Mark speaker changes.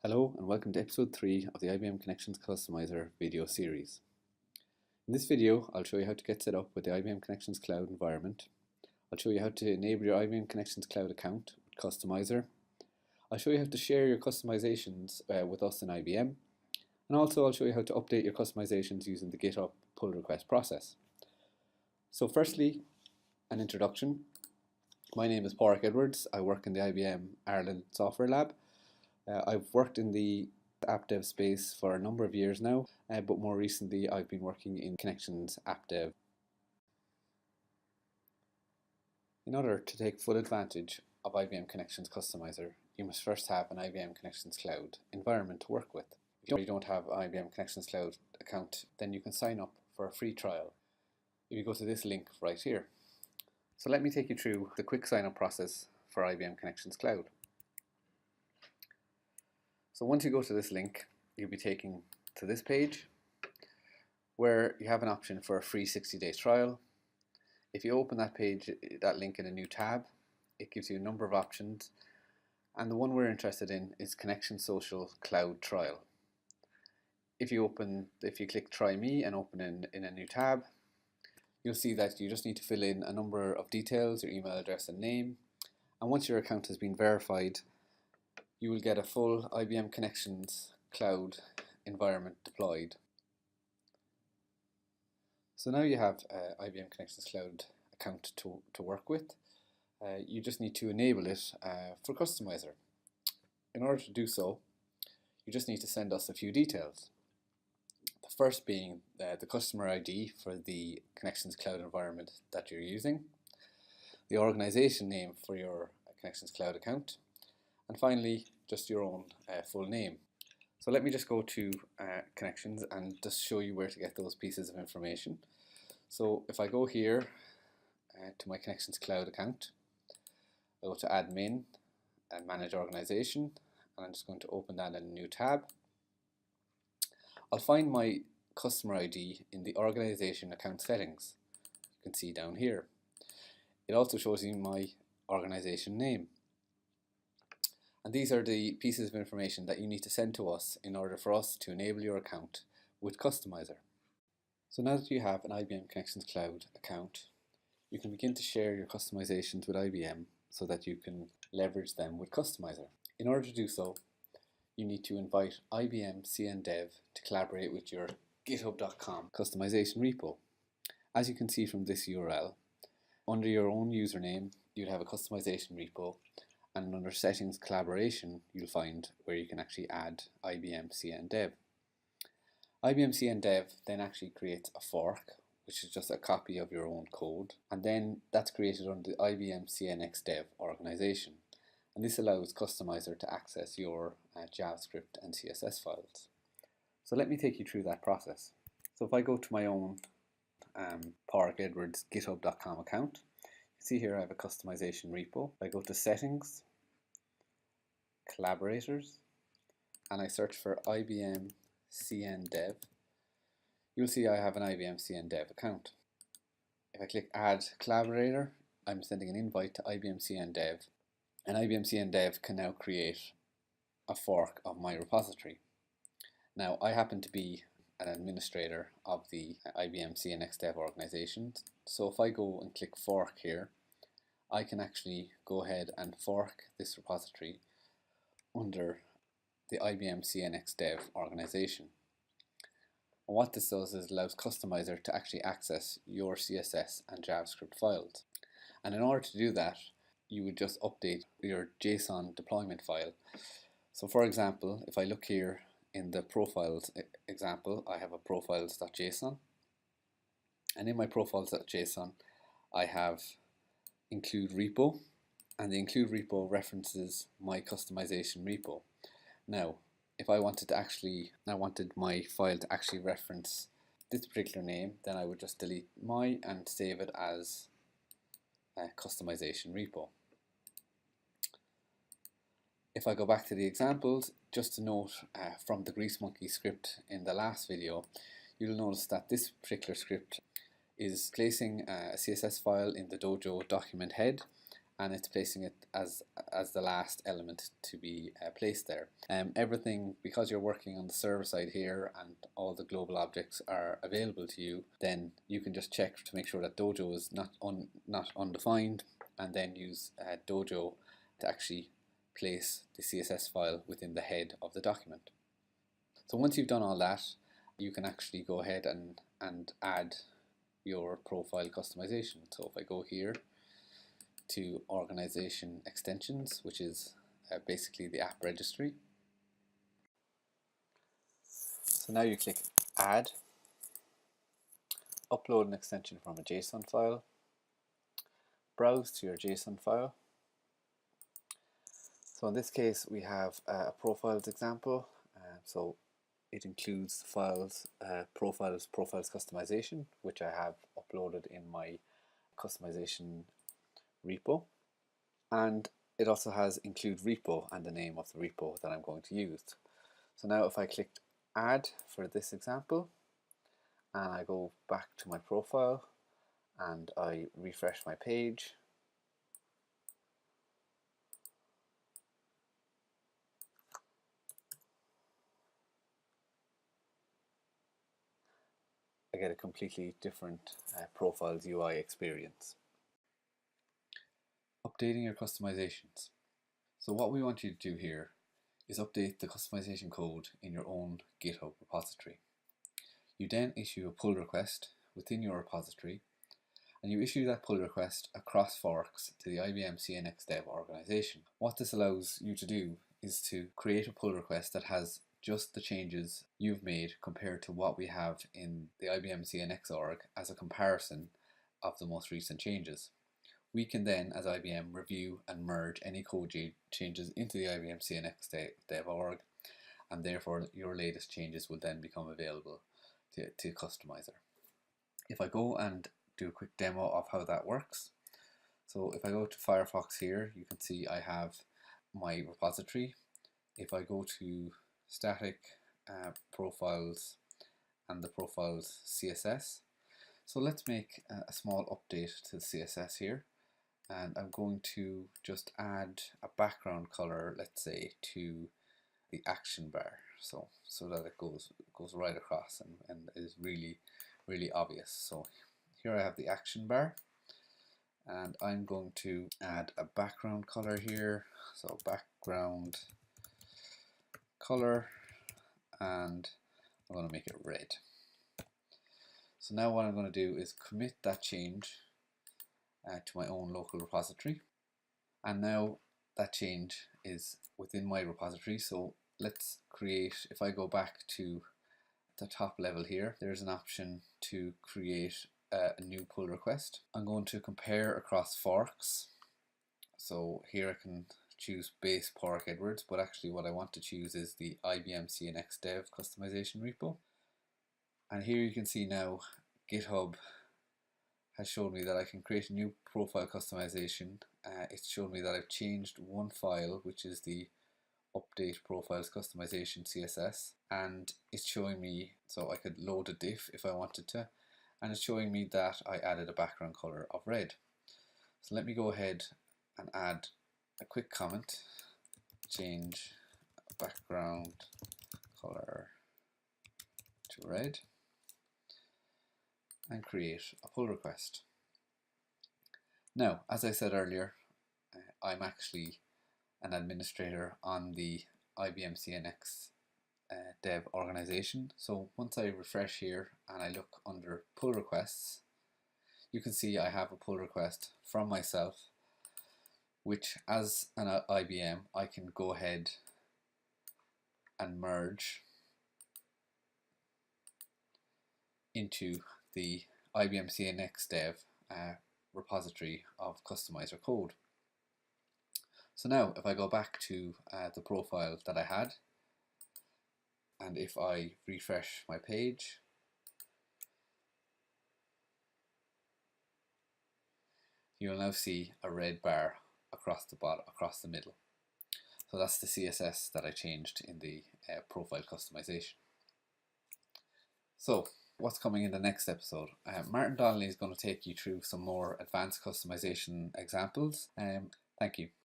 Speaker 1: Hello and welcome to episode 3 of the IBM Connections Customizer video series. In this video, I'll show you how to get set up with the IBM Connections Cloud environment. I'll show you how to enable your IBM Connections Cloud account with Customizer. I'll show you how to share your customizations with us in IBM. And also I'll show you how to update your customizations using the GitHub pull request process. So firstly, an introduction. My name is Pádraig Edwards. I work in the IBM Ireland Software Lab. I've worked in the app dev space for a number of years now, but more recently I've been working in Connections app dev. In order to take full advantage of IBM Connections Customizer, you must first have an IBM Connections Cloud environment to work with. If you don't have an IBM Connections Cloud account, then you can sign up for a free trial if you go to this link right here. So let me take you through the quick sign up process for IBM Connections Cloud. So once you go to this link, you'll be taken to this page where you have an option for a free 60-day trial. If you open that page, that link in a new tab, it gives you a number of options, and the one we're interested in is Connection Social Cloud Trial. If you click Try Me and open in a new tab, you'll see that you just need to fill in a number of details, your email address and name, and once your account has been verified, you will get a full IBM Connections Cloud environment deployed. So now you have IBM Connections Cloud account to work with. You just need to enable it for Customizer. In order to do so, you just need to send us a few details. The first being the customer ID for the Connections Cloud environment that you're using, the organization name for your Connections Cloud account, and finally, just your own full name. So let me just go to Connections and just show you where to get those pieces of information. So if I go here to my Connections Cloud account, I go to Admin and Manage Organization, and I'm just going to open that in a new tab. I'll find my customer ID in the Organization Account Settings. You can see down here. It also shows you my organization name. And these are the pieces of information that you need to send to us in order for us to enable your account with Customizer. So now that you have an IBM Connections Cloud account, you can begin to share your customizations with IBM so that you can leverage them with Customizer. In order to do so, you need to invite IBM CNDev to collaborate with your github.com customization repo. As you can see from this URL, under your own username, you'll have a customization repo, and under Settings Collaboration, you'll find where you can actually add IBM CNDev. IBM CNDev then actually creates a fork, which is just a copy of your own code, and then that's created under the IBM CNXDev organization. And this allows Customizer to access your JavaScript and CSS files. So let me take you through that process. So if I go to my own Pádraig Edwards github.com account, see here I have a customization repo. I go to Settings, Collaborators, and I search for IBM CNDev. You'll see I have an IBM CNDev account. If I click Add Collaborator, I'm sending an invite to IBM CNDev, and IBM CNDev can now create a fork of my repository. Now, I happen to be an administrator of the IBM CNXDev organization. So if I go and click fork here, I can actually go ahead and fork this repository under the IBM CNXDev organization. And what this does is allows Customizer to actually access your CSS and JavaScript files. And in order to do that, you would just update your JSON deployment file. So for example, if I look here in the profiles example, I have a profiles.json, and in my profiles.json I have include repo, and the include repo references my customization repo. Now if I wanted my file to actually reference this particular name, then I would just delete my and save it as a customization repo. If I go back to the examples, just to note from the Grease Monkey script in the last video, you'll notice that this particular script is placing a CSS file in the Dojo document head and it's placing it as the last element to be placed there. Everything, because you're working on the server side here and all the global objects are available to you, then you can just check to make sure that Dojo is not undefined, and then use Dojo to actually place the CSS file within the head of the document. So once you've done all that, you can actually go ahead and add your profile customization. So if I go here to organization extensions, which is basically the app registry. So now you click add, upload an extension from a JSON file, browse to your JSON file. So in this case we have a profiles example, so it includes files, profiles customization, which I have uploaded in my customization repo, and it also has include repo and the name of the repo that I'm going to use. So now if I click add for this example and I go back to my profile and I refresh my page, I get a completely different profiles UI experience. Updating your customizations. So what we want you to do here is update the customization code in your own GitHub repository. You then issue a pull request within your repository, and you issue that pull request across forks to the IBM CNX Dev organization. What this allows you to do is to create a pull request that has just the changes you've made compared to what we have in the IBM CNX org as a comparison of the most recent changes. We can then, as IBM, review and merge any code changes into the IBM CNX Dev org, and therefore your latest changes will then become available to Customizer. If I go and do a quick demo of how that works, so if I go to Firefox here, you can see I have my repository. If I go to static profiles and the profiles CSS, so let's make a small update to the CSS here. And I'm going to just add a background color, let's say, to the action bar, so that it goes right across and is really obvious. So here I have the action bar, and I'm going to add a background color here, so background color, and I'm going to make it red. So now what I'm going to do is commit that change to my own local repository, and now that change is within my repository. So let's create, if I go back to the top level here, there's an option to create a new pull request. I'm going to compare across forks. So here I can choose base Pork Edwards, but actually what I want to choose is the IBM CNX Dev customization repo. And here you can see now GitHub has showed me that I can create a new profile customization. It's showed me that I've changed one file, which is the update profiles customization CSS, and it's showing me, so I could load a diff if I wanted to, and it's showing me that I added a background color of red. So let me go ahead and add a quick comment, change background color to red, and create a pull request. Now, as I said earlier, I'm actually an administrator on the IBM CNX Dev organization. So once I refresh here and I look under pull requests, you can see I have a pull request from myself, which as an IBM I can go ahead and merge into the IBM CNX Dev repository of Customizer code. So now if I go back to the profile that I had, and if I refresh my page, you'll now see a red bar across the bottom, across the middle. So that's the CSS that I changed in the profile customization. So what's coming in the next episode? Martin Donnelly is going to take you through some more advanced customization examples. Thank you.